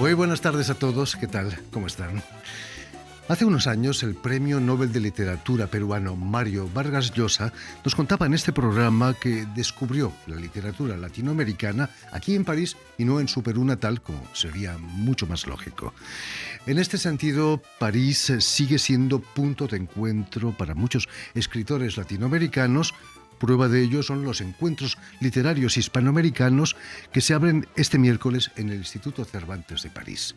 Muy buenas tardes a todos, ¿qué tal? ¿Cómo están? Hace unos años, el Premio Nobel de Literatura peruano Mario Vargas Llosa nos contaba en este programa que descubrió la literatura latinoamericana aquí en París y no en su Perú natal, como sería mucho más lógico. En este sentido, París sigue siendo punto de encuentro para muchos escritores latinoamericanos. Prueba de ello son los encuentros literarios hispanoamericanos que se abren este miércoles en el Instituto Cervantes de París.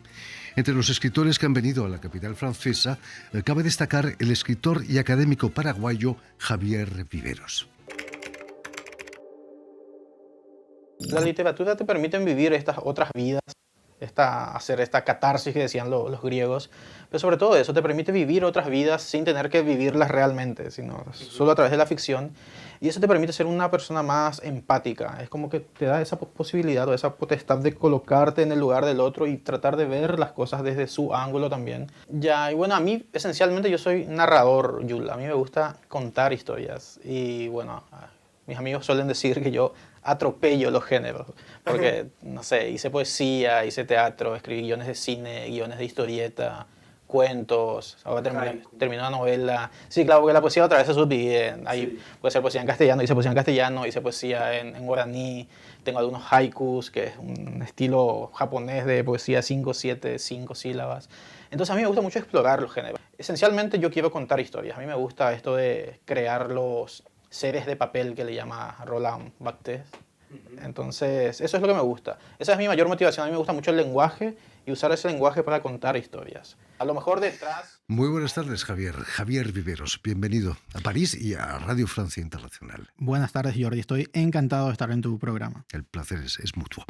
Entre los escritores que han venido a la capital francesa, cabe destacar el escritor y académico paraguayo Javier Viveros. La literatura te permite vivir estas otras vidas, hacer esta catarsis que decían los griegos, pero sobre todo eso, te permite vivir otras vidas sin tener que vivirlas realmente, sino solo a través de la ficción. Y eso te permite ser una persona más empática. Es como que te da esa posibilidad o esa potestad de colocarte en el lugar del otro y tratar de ver las cosas desde su ángulo también. Ya, y bueno, a mí esencialmente yo soy narrador, Yul. A mí me gusta contar historias. Y bueno, mis amigos suelen decir que yo atropello los géneros, porque, no sé, hice poesía, hice teatro, escribí guiones de cine, guiones de historieta, cuentos, ahora terminó una novela. Sí, claro, porque la poesía otra vez se subdivide. Ahí puede ser poesía en castellano, hice poesía en castellano, hice poesía en guaraní, tengo algunos haikus, que es un estilo japonés de poesía 5, 7, 5 sílabas. Entonces a mí me gusta mucho explorar los géneros. Esencialmente yo quiero contar historias. A mí me gusta esto de crear los seres de papel que le llama Roland Barthes. Entonces, eso es lo que me gusta. Esa es mi mayor motivación. A mí me gusta mucho el lenguaje y usar ese lenguaje para contar historias. A lo mejor detrás... Muy buenas tardes, Javier. Javier Viveros, bienvenido a París y a Radio Francia Internacional. Buenas tardes, Jordi. Estoy encantado de estar en tu programa. El placer es mutuo.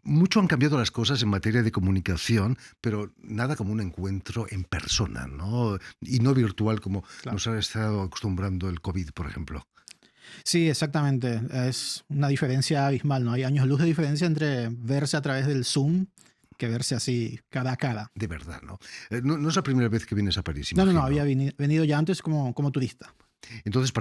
Mucho han cambiado las cosas en materia de comunicación, pero nada como un encuentro en persona, ¿no? Y no virtual como nos ha estado acostumbrando el COVID, por ejemplo. Sí, exactamente. Es una diferencia abismal, ¿no? Hay años luz de diferencia entre verse a través del Zoom que verse así cara a cara. De verdad, ¿no? No es la primera vez que vienes a París, No, imagino. había venido ya antes como turista. Entonces,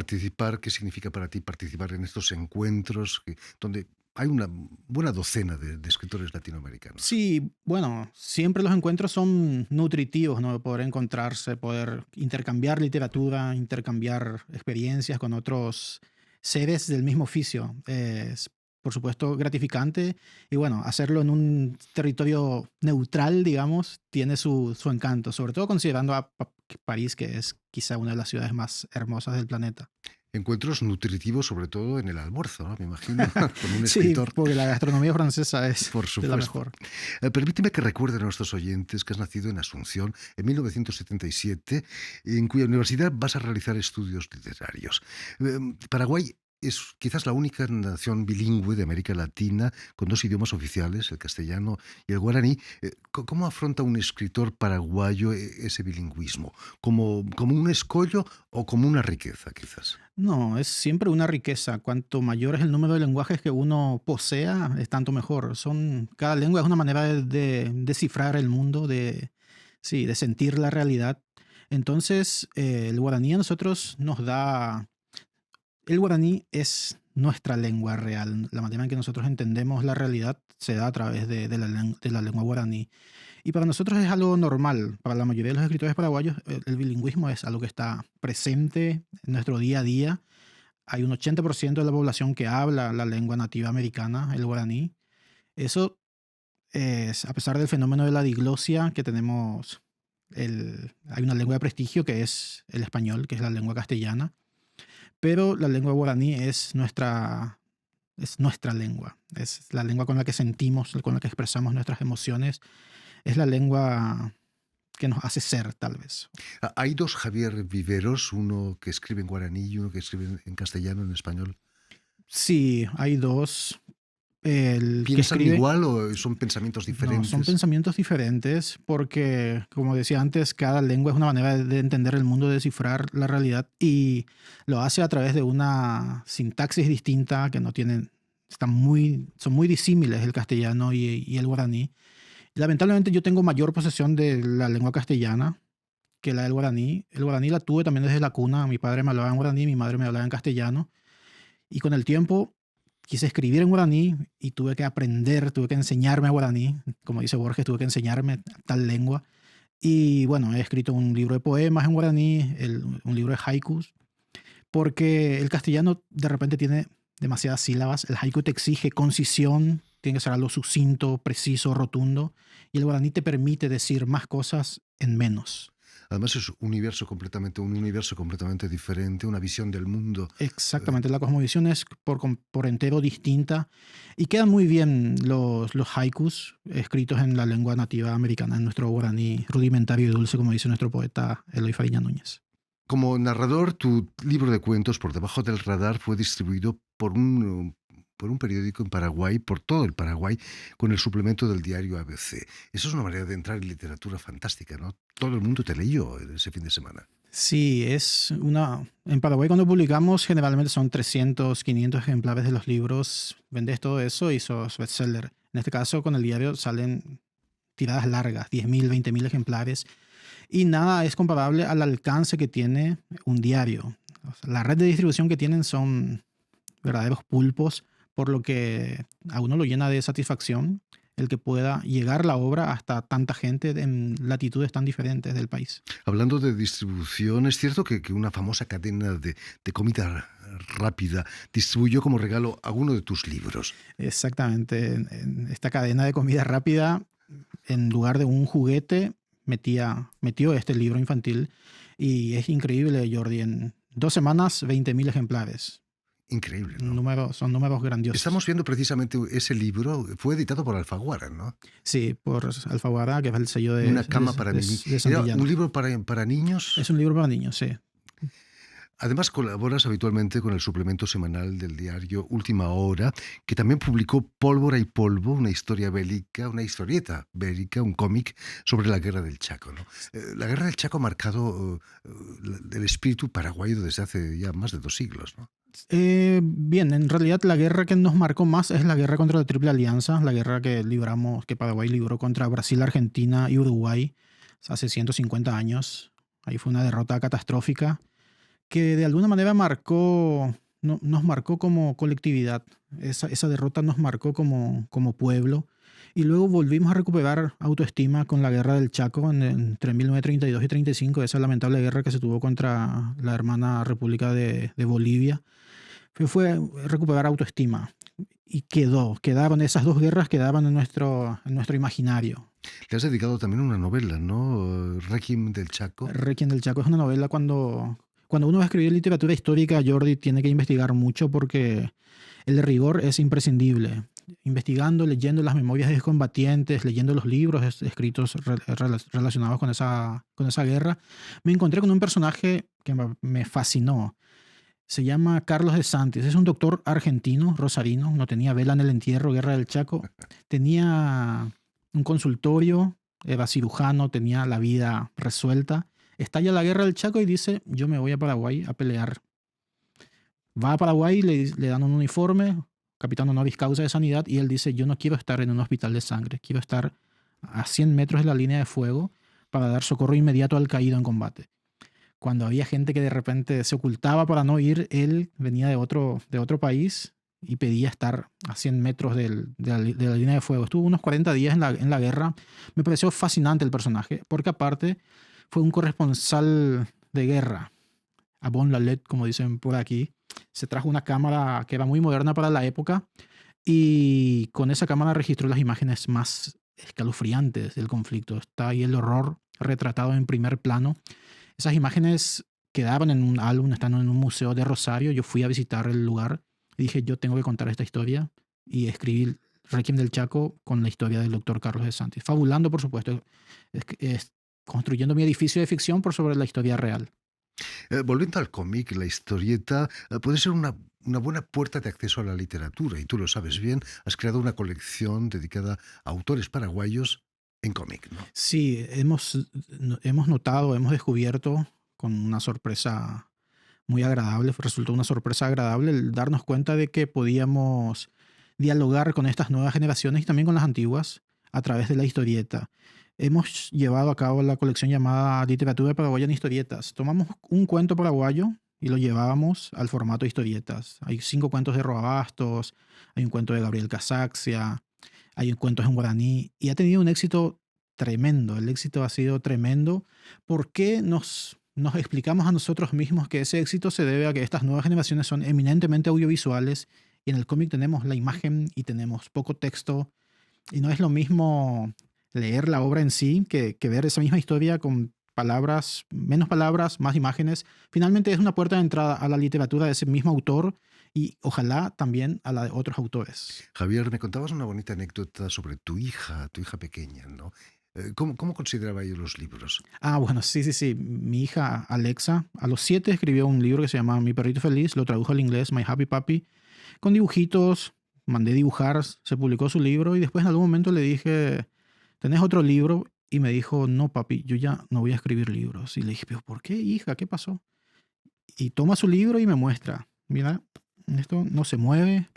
¿qué significa para ti participar en estos encuentros donde hay una buena docena de escritores latinoamericanos? Sí, bueno, siempre los encuentros son nutritivos, ¿no? Poder encontrarse, poder intercambiar literatura, intercambiar experiencias con otros seres del mismo oficio. Es, por supuesto, gratificante y bueno, hacerlo en un territorio neutral, digamos, tiene su encanto, sobre todo considerando a París, que es quizá una de las ciudades más hermosas del planeta. Encuentros nutritivos, sobre todo en el almuerzo, ¿no? Me imagino, con un Sí, escritor. porque la gastronomía francesa es Por de supuesto. la mejor. Permíteme que recuerde a nuestros oyentes que has nacido en Asunción en 1977, en cuya universidad vas a realizar estudios literarios. Paraguay es quizás la única nación bilingüe de América Latina con dos idiomas oficiales, el castellano y el guaraní. ¿Cómo afronta un escritor paraguayo ese bilingüismo? ¿Como un escollo o como una riqueza, quizás? No, es siempre una riqueza. Cuanto mayor es el número de lenguajes que uno posea, es tanto mejor. Cada lengua es una manera de descifrar el mundo, de sentir la realidad. Entonces, el guaraní a nosotros nos da... El guaraní es nuestra lengua real. La manera en que nosotros entendemos la realidad se da a través de la lengua guaraní. Y para nosotros es algo normal. Para la mayoría de los escritores paraguayos, el bilingüismo es algo que está presente en nuestro día a día. Hay un 80% de la población que habla la lengua nativa americana, el guaraní. Eso es, a pesar del fenómeno de la diglosia que tenemos, hay una lengua de prestigio que es el español, que es la lengua castellana. Pero la lengua guaraní es nuestra lengua. Es la lengua con la que sentimos, con la que expresamos nuestras emociones. Es la lengua que nos hace ser, tal vez. Hay dos Javier Viveros, uno que escribe en guaraní y uno que escribe en castellano, en español. Sí, hay dos. ¿Piensan igual o son pensamientos diferentes? No, son pensamientos diferentes porque, como decía antes, cada lengua es una manera de entender el mundo, de descifrar la realidad y lo hace a través de una sintaxis distinta que no tienen, son muy disímiles el castellano y el guaraní. Lamentablemente yo tengo mayor posesión de la lengua castellana que la del guaraní. El guaraní la tuve también desde la cuna. Mi padre me hablaba en guaraní, mi madre me hablaba en castellano. Y con el tiempo quise escribir en guaraní y tuve que aprender, tuve que enseñarme guaraní. Como dice Borges, tuve que enseñarme tal lengua. Y bueno, he escrito un libro de poemas en guaraní, un libro de haikus, porque el castellano de repente tiene demasiadas sílabas. El haiku te exige concisión, tiene que ser algo sucinto, preciso, rotundo. Y el guaraní te permite decir más cosas en menos. Además es un universo completamente diferente, una visión del mundo. Exactamente, la cosmovisión es por entero distinta y quedan muy bien los haikus escritos en la lengua nativa americana, en nuestro guaraní rudimentario y dulce, como dice nuestro poeta Eloy Fariña Núñez. Como narrador, tu libro de cuentos Por debajo del radar fue distribuido por un periódico en Paraguay, por todo el Paraguay, con el suplemento del diario ABC. Eso es una manera de entrar en literatura fantástica, ¿no? Todo el mundo te leyó ese fin de semana. Sí, en Paraguay cuando publicamos generalmente son 300, 500 ejemplares de los libros, vendes todo eso y sos bestseller. En este caso con el diario salen tiradas largas, 10.000, 20.000 ejemplares y nada es comparable al alcance que tiene un diario. O sea, la red de distribución que tienen son verdaderos pulpos, por lo que a uno lo llena de satisfacción el que pueda llegar la obra hasta tanta gente en latitudes tan diferentes del país. Hablando de distribución, es cierto que una famosa cadena de comida rápida distribuyó como regalo alguno de tus libros. Exactamente. En esta cadena de comida rápida, en lugar de un juguete, metió este libro infantil. Y es increíble, Jordi. En 2 semanas, 20.000 ejemplares. Increíble, ¿no? Son números grandiosos. Estamos viendo precisamente ese libro, fue editado por Alfaguara, ¿no? Sí, por Alfaguara, que es el sello de Una cama para niños. ¿Era un libro para niños? Es un libro para niños, sí. Además, colaboras habitualmente con el suplemento semanal del diario Última Hora, que también publicó Pólvora y Polvo, una historia bélica, una historieta bélica, un cómic sobre la Guerra del Chaco, ¿no? La Guerra del Chaco ha marcado el espíritu paraguayo desde hace ya más de 2 siglos, ¿no? Bien, en realidad la guerra que nos marcó más es la guerra contra la Triple Alianza, la guerra que Paraguay libró contra Brasil, Argentina y Uruguay hace 150 años. Ahí fue una derrota catastrófica que de alguna manera nos marcó como colectividad. Esa derrota nos marcó como pueblo. Y luego volvimos a recuperar autoestima con la guerra del Chaco entre 1932 y 1935, esa lamentable guerra que se tuvo contra la hermana República de Bolivia. Fue recuperar autoestima. Y quedaron esas 2 guerras, quedaban en nuestro imaginario. Le has dedicado también una novela, ¿no? Requiem del Chaco. Requiem del Chaco es una novela cuando uno va a escribir literatura histórica, Jordi, tiene que investigar mucho porque el rigor es imprescindible. Investigando, leyendo las memorias de excombatientes, leyendo los libros escritos relacionados con esa guerra, me encontré con un personaje que me fascinó. Se llama Carlos de Santis. Es un doctor argentino, rosarino. No tenía vela en el entierro, Guerra del Chaco. Tenía un consultorio, era cirujano, tenía la vida resuelta. Estalla la Guerra del Chaco y dice, yo me voy a Paraguay a pelear. Va a Paraguay, le dan un uniforme, capitán honoris causa de sanidad, y él dice, yo no quiero estar en un hospital de sangre, quiero estar a 100 metros de la línea de fuego para dar socorro inmediato al caído en combate. Cuando había gente que de repente se ocultaba para no ir, él venía de otro país y pedía estar a 100 metros de la línea de fuego. Estuvo unos 40 días en la guerra. Me pareció fascinante el personaje, porque aparte fue un corresponsal de guerra. A bon la lettre, como dicen por aquí. Se trajo una cámara que era muy moderna para la época y con esa cámara registró las imágenes más escalofriantes del conflicto. Está ahí el horror retratado en primer plano. Esas imágenes quedaban en un álbum, están en un museo de Rosario. Yo fui a visitar el lugar y dije, yo tengo que contar esta historia, y escribí Requiem del Chaco con la historia del doctor Carlos de Santis. Fabulando, por supuesto, construyendo mi edificio de ficción por sobre la historia real. Volviendo al cómic, la historieta puede ser una buena puerta de acceso a la literatura, y tú lo sabes bien, has creado una colección dedicada a autores paraguayos en cómic, ¿no? Sí, hemos notado, hemos descubierto con una sorpresa muy agradable, resultó una sorpresa agradable el darnos cuenta de que podíamos dialogar con estas nuevas generaciones y también con las antiguas a través de la historieta. Hemos llevado a cabo la colección llamada Literatura Paraguaya en Historietas. Tomamos un cuento paraguayo y lo llevábamos al formato de historietas. Hay 5 cuentos de Roa Bastos, hay un cuento de Gabriel Casaxia, hay un cuento en guaraní y ha tenido un éxito tremendo. El éxito ha sido tremendo porque nos explicamos a nosotros mismos que ese éxito se debe a que estas nuevas generaciones son eminentemente audiovisuales y en el cómic tenemos la imagen y tenemos poco texto y no es lo mismo leer la obra en sí que ver esa misma historia con palabras, menos palabras, más imágenes. Finalmente es una puerta de entrada a la literatura de ese mismo autor y ojalá también a la de otros autores. Javier, me contabas una bonita anécdota sobre tu hija pequeña, ¿no? ¿Cómo consideraba ella los libros? Ah, bueno, sí. Mi hija Alexa a los 7 escribió un libro que se llama Mi perrito feliz, lo tradujo al inglés, My Happy Puppy, con dibujitos, mandé dibujar, se publicó su libro y después en algún momento le dije, ¿tenés otro libro? Y me dijo, no papi, yo ya no voy a escribir libros. Y le dije, pero ¿por qué, hija? ¿Qué pasó? Y toma su libro y me muestra, mira, esto no se mueve,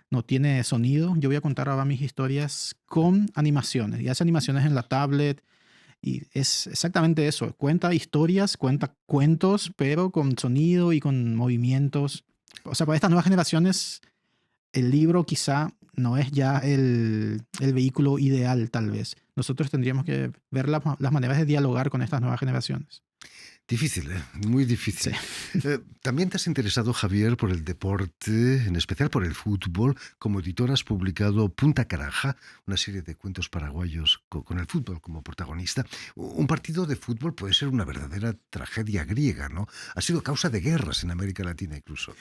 no tiene sonido. Yo voy a contar ahora mis historias con animaciones. Y hace animaciones en la tablet. Y es exactamente eso. Cuenta historias, cuenta cuentos, pero con sonido y con movimientos. O sea, para estas nuevas generaciones, el libro quizá no es ya el vehículo ideal, tal vez. Nosotros tendríamos que ver las maneras de dialogar con estas nuevas generaciones. Difícil, muy Sí. difícil. También te has interesado, Javier, por el deporte, en especial por el fútbol. Como editor has publicado Punta Caraja, una serie de cuentos paraguayos con el fútbol como protagonista. Un partido de fútbol puede ser una verdadera tragedia griega, ¿no? Ha sido causa de guerras en América Latina incluso.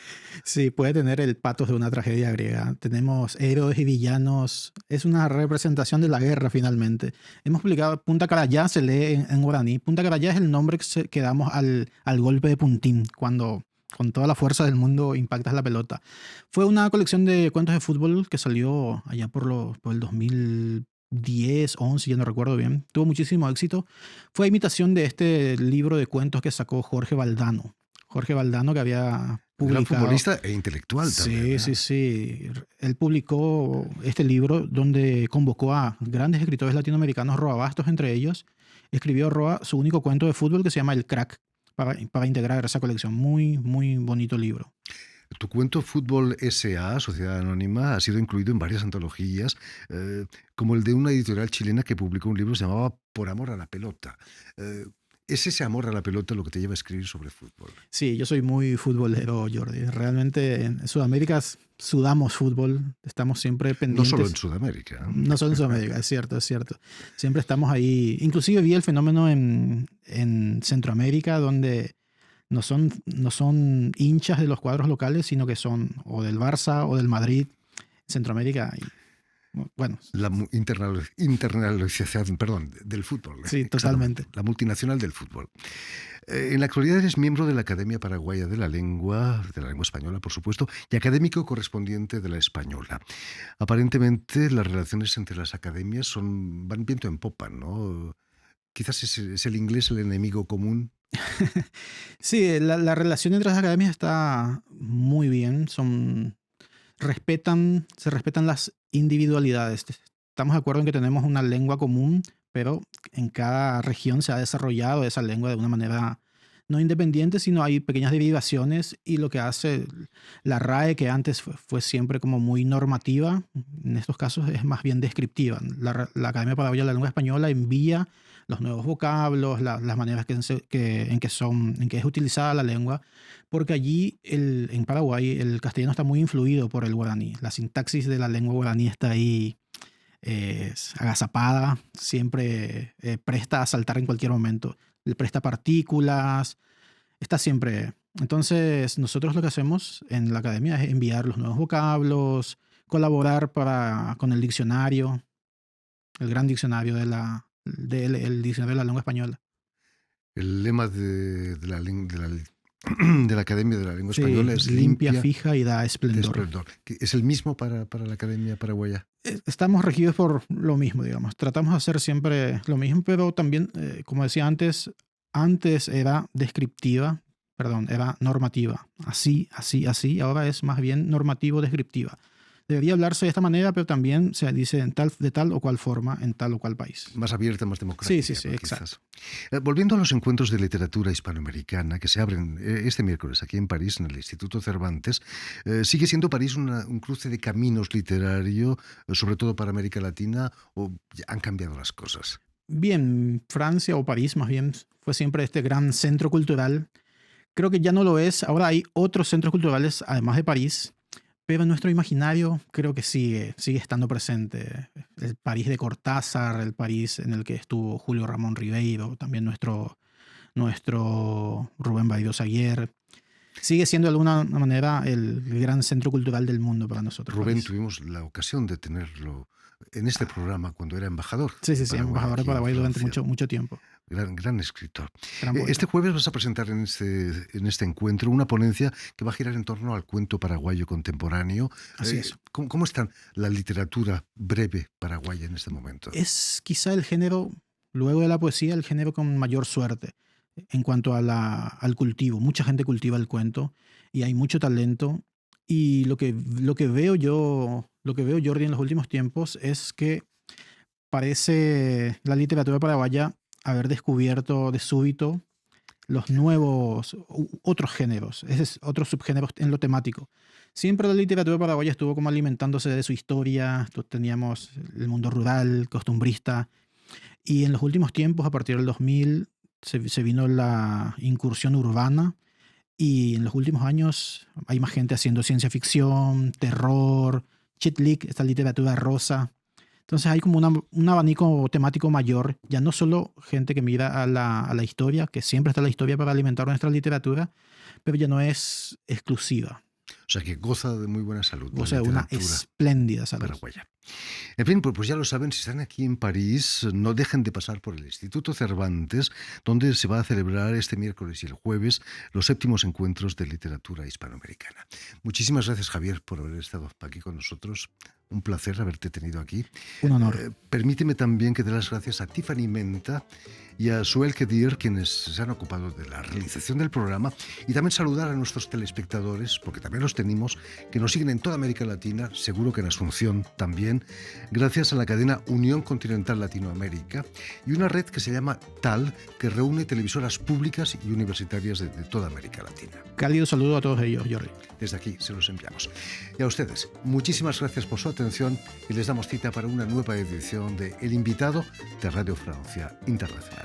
Sí, puede tener el pathos de una tragedia griega. Tenemos héroes y villanos. Es una representación de la guerra, finalmente. Hemos publicado Punta Carayá, se lee en guaraní. Punta Carayá es el nombre que damos al golpe de puntín, cuando con toda la fuerza del mundo impactas la pelota. Fue una colección de cuentos de fútbol que salió allá por el 2010, 11, ya no recuerdo bien. Tuvo muchísimo éxito. Fue imitación de este libro de cuentos que sacó Jorge Valdano. Jorge Valdano, que había Gran publicado... futbolista e intelectual también. Sí. Él publicó este libro donde convocó a grandes escritores latinoamericanos, Roa Bastos entre ellos. Escribió Roa su único cuento de fútbol que se llama El Crack para integrar esa colección. Muy, muy bonito libro. Tu cuento Fútbol S.A., Sociedad Anónima, ha sido incluido en varias antologías, como el de una editorial chilena que publicó un libro que se llamaba Por amor a la pelota. ¿Es ese amor a la pelota lo que te lleva a escribir sobre fútbol? Sí, yo soy muy futbolero, Jordi. Realmente en Sudamérica sudamos fútbol, estamos siempre pendientes. No solo en Sudamérica. No solo en Sudamérica, es cierto. Siempre estamos ahí. Inclusive vi el fenómeno en Centroamérica, donde no son hinchas de los cuadros locales, sino que son o del Barça o del Madrid, Centroamérica. Y, bueno, La internalización, del fútbol. sí, totalmente. La multinacional del fútbol. En la actualidad eres miembro de la Academia Paraguaya de la Lengua Española, por supuesto, y académico correspondiente de la Española. Aparentemente las relaciones entre las academias van viento en popa, ¿no? Quizás es el inglés el enemigo común. Sí, la relación entre las academias está muy bien. Se respetan las individualidades. Estamos de acuerdo en que tenemos una lengua común, pero en cada región se ha desarrollado esa lengua de una manera no independiente, sino hay pequeñas derivaciones y lo que hace la RAE, que antes fue siempre como muy normativa, en estos casos es más bien descriptiva. La Academia Paraguaya de la Lengua Española envía los nuevos vocablos, las maneras en que es utilizada la lengua, porque allí en Paraguay el castellano está muy influido por el guaraní. La sintaxis de la lengua guaraní está ahí agazapada, siempre presta a saltar en cualquier momento. Le presta partículas, está siempre. Entonces nosotros lo que hacemos en la academia es enviar los nuevos vocablos, colaborar con el diccionario, el gran diccionario el diccionario de la lengua española. El lema de la Academia de la Lengua Española es limpia, fija y da esplendor. ¿Es el mismo para la Academia Paraguaya? Estamos regidos por lo mismo, digamos. Tratamos de hacer siempre lo mismo, pero también, como decía antes era era normativa. Así. Ahora es más bien normativo-descriptiva. debería hablarse de esta manera, pero también se dice de tal o cual forma, en tal o cual país. Más abierta, más democrática. Sí, ¿no? exacto. Volviendo a los encuentros de literatura hispanoamericana que se abren este miércoles aquí en París, en el Instituto Cervantes, ¿sigue siendo París un cruce de caminos literario, sobre todo para América Latina, o ya han cambiado las cosas? Bien, Francia o París más bien fue siempre este gran centro cultural. Creo que ya no lo es. Ahora hay otros centros culturales, además de París, pero en nuestro imaginario creo que sigue estando presente. El París de Cortázar, el París en el que estuvo Julio Ramón Ribeiro, también nuestro Rubén Darío Saguier. Sigue siendo de alguna manera el gran centro cultural del mundo para nosotros. Rubén, París. tuvimos la ocasión de tenerlo en este programa cuando era embajador. Sí, embajador de aquí en Paraguay durante Francia. mucho tiempo. Gran escritor. Gran poeta. Este jueves vas a presentar en este encuentro una ponencia que va a girar en torno al cuento paraguayo contemporáneo. Así es. ¿Cómo está la literatura breve paraguaya en este momento? Es quizá el género, luego de la poesía, el género con mayor suerte en cuanto al cultivo. Mucha gente cultiva el cuento y hay mucho talento. Y lo que veo yo, Jordi, en los últimos tiempos es que parece la literatura paraguaya haber descubierto de súbito los nuevos, otros géneros, otros subgéneros en lo temático. Siempre la literatura paraguaya estuvo como alimentándose de su historia. Teníamos el mundo rural, costumbrista, y en los últimos tiempos, a partir del 2000, se vino la incursión urbana, y en los últimos años hay más gente haciendo ciencia ficción, terror, chick lit, esta literatura rosa. Entonces hay como un abanico temático mayor, ya no solo gente que mira a la historia, que siempre está la historia para alimentar nuestra literatura, pero ya no es exclusiva. O sea, que goza de muy buena salud. Goza de una espléndida salud. Paraguaya. En fin, pues ya lo saben, si están aquí en París, no dejen de pasar por el Instituto Cervantes, donde se va a celebrar este miércoles y el jueves los 7º encuentros de literatura hispanoamericana. Muchísimas gracias, Javier, por haber estado aquí con nosotros. Un placer haberte tenido aquí. Un honor. Permíteme también que dé las gracias a Tiffany Menta y a Suel Kedir, quienes se han ocupado de la realización del programa, y también saludar a nuestros telespectadores, porque también los tenemos, que nos siguen en toda América Latina, seguro que en Asunción también, gracias a la cadena Unión Continental Latinoamérica y una red que se llama TAL, que reúne televisoras públicas y universitarias de toda América Latina. Cálido saludo a todos ellos, Jordi. Desde aquí se los enviamos. Y a ustedes, muchísimas gracias por su atención y les damos cita para una nueva edición de El Invitado de Radio Francia Internacional.